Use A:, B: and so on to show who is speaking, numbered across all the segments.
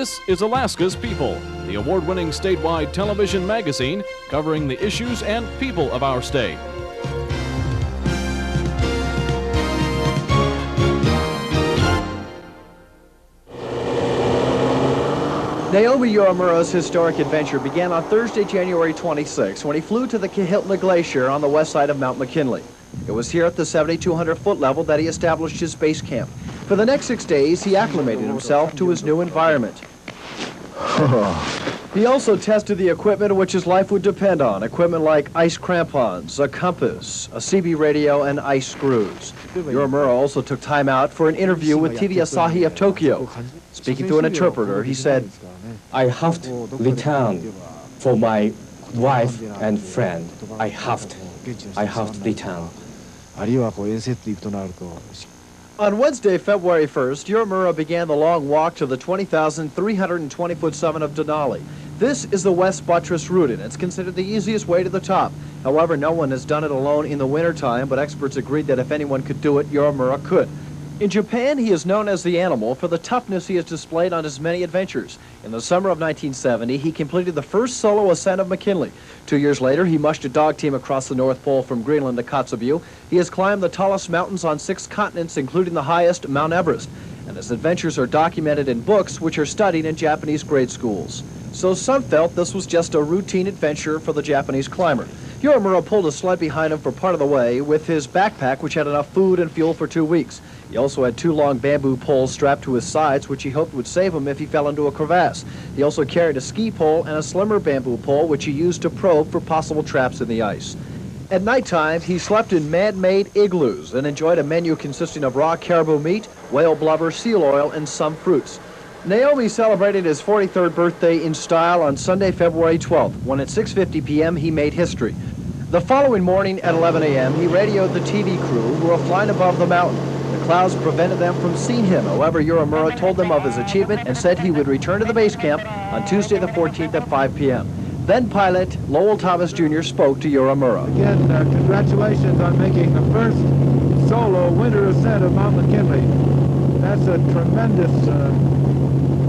A: This is Alaska's People, the award-winning statewide television magazine covering the issues and people of our state.
B: Naomi Uemura's historic adventure began on Thursday, January 26, when he flew to the Kahiltna Glacier on the west side of Mount McKinley. It was here at the 7,200-foot level that he established his base camp. For the next 6 days, he acclimated himself to his new environment. He also tested the equipment which his life would depend on, equipment like ice crampons, a compass, a CB radio, and ice screws. Uemura also took time out for an interview with TV Asahi of Tokyo. Speaking to an interpreter, he said,
C: "I have to return for my wife and friend. I have to return."
B: On Wednesday, February 1st, Uemura began the long walk to the 20,320-foot summit of Denali. This is the West Buttress route, and it's considered the easiest way to the top. However, no one has done it alone in the wintertime, but experts agreed that if anyone could do it, Uemura could. In Japan, he is known as the Animal for the toughness he has displayed on his many adventures. In the summer of 1970, he completed the first solo ascent of McKinley. 2 years later, he mushed a dog team across the North Pole from Greenland to Kotzebue. He has climbed the tallest mountains on 6 continents, including the highest, Mount Everest. And his adventures are documented in books which are studied in Japanese grade schools. So some felt this was just a routine adventure for the Japanese climber. Uemura pulled a sled behind him for part of the way with his backpack, which had enough food and fuel for 2 weeks. He also had 2 long bamboo poles strapped to his sides, which he hoped would save him if he fell into a crevasse. He also carried a ski pole and a slimmer bamboo pole, which he used to probe for possible traps in the ice. At nighttime, he slept in man-made igloos and enjoyed a menu consisting of raw caribou meat, whale blubber, seal oil, and some fruits. Naomi celebrated his 43rd birthday in style on Sunday, February 12th, when at 6:50 p.m. he made history. The following morning at 11 a.m., he radioed the TV crew who were flying above the mountain. The clouds prevented them from seeing him. However, Uemura told them of his achievement and said he would return to the base camp on Tuesday the 14th at 5 p.m. Then pilot Lowell Thomas Jr. spoke to Uemura.
D: Again, congratulations on making the first solo winter ascent of Mount McKinley. That's a tremendous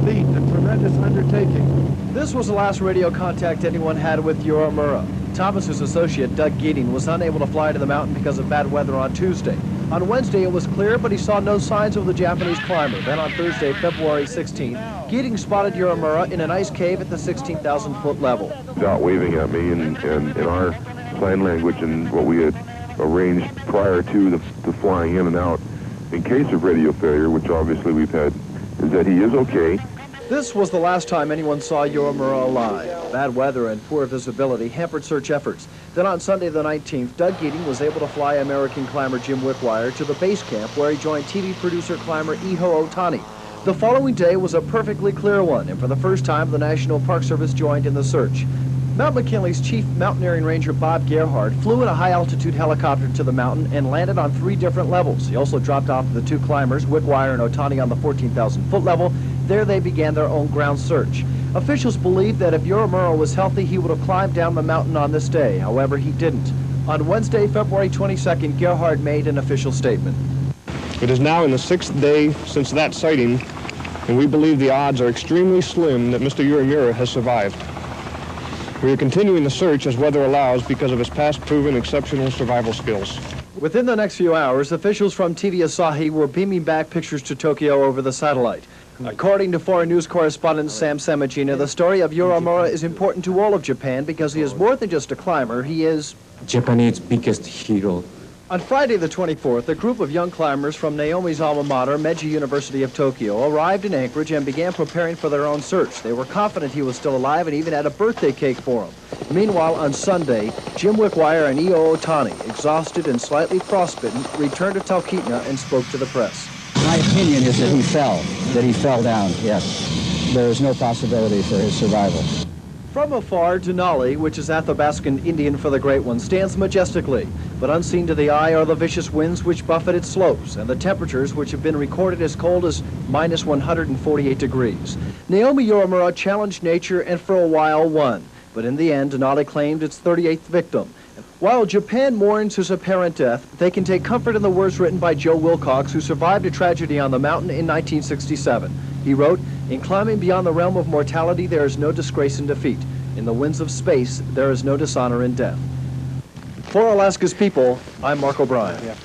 D: feat, a tremendous undertaking.
B: This was the last radio contact anyone had with Uemura. Thomas's associate, Doug Geeting, was unable to fly to the mountain because of bad weather on Tuesday. On Wednesday, it was clear, but he saw no signs of the Japanese climber. Then on Thursday, February 16th, Geeting spotted Uemura in an ice cave at the 16,000-foot level.
E: Out waving at me in our sign language and what we had arranged prior to the flying in and out in case of radio failure, which obviously we've had, is that he is okay.
B: This was the last time anyone saw Uemura alive. Bad weather and poor visibility hampered search efforts. Then on Sunday the 19th, Doug Geeting was able to fly American climber Jim Wickwire to the base camp where he joined TV producer climber Iho Otani. The following day was a perfectly clear one, and for the first time the National Park Service joined in the search. Mount McKinley's chief mountaineering ranger Bob Gerhardt flew in a high-altitude helicopter to the mountain and landed on 3 different levels. He also dropped off the 2 climbers, Wickwire and Otani, on the 14,000-foot level. There they began their own ground search. Officials believed that if Uemura was healthy, he would have climbed down the mountain on this day. However, he didn't. On Wednesday, February 22nd, Gerhardt made an official statement.
F: It is now in the 6th day since that sighting, and we believe the odds are extremely slim that Mr. Uemura has survived. We are continuing the search as weather allows because of his past proven exceptional survival skills.
B: Within the next few hours, officials from TV Asahi were beaming back pictures to Tokyo over the satellite. According to foreign news correspondent Sam Samagina, the story of Uemura is important to all of Japan because he is more than just a climber, he is
C: Japanese biggest hero.
B: On Friday the 24th, a group of young climbers from Naomi's alma mater, Meiji University of Tokyo, arrived in Anchorage and began preparing for their own search. They were confident he was still alive and even had a birthday cake for him. Meanwhile, on Sunday, Jim Wickwire and Iho Otani, exhausted and slightly frostbitten, returned to Talkeetna and spoke to the press.
G: My opinion is that he fell down, yes. There is no possibility for his survival.
B: From afar, Denali, which is Athabascan Indian for the Great One, stands majestically, but unseen to the eye are the vicious winds which buffet its slopes, and the temperatures which have been recorded as cold as minus 148 degrees. Naomi Uemura challenged nature and for a while won, but in the end, Denali claimed its 38th victim. While Japan mourns his apparent death, they can take comfort in the words written by Joe Wilcox, who survived a tragedy on the mountain in 1967. He wrote, "In climbing beyond the realm of mortality, there is no disgrace in defeat. In the winds of space, there is no dishonor in death." For Alaska's People, I'm Mark O'Brien.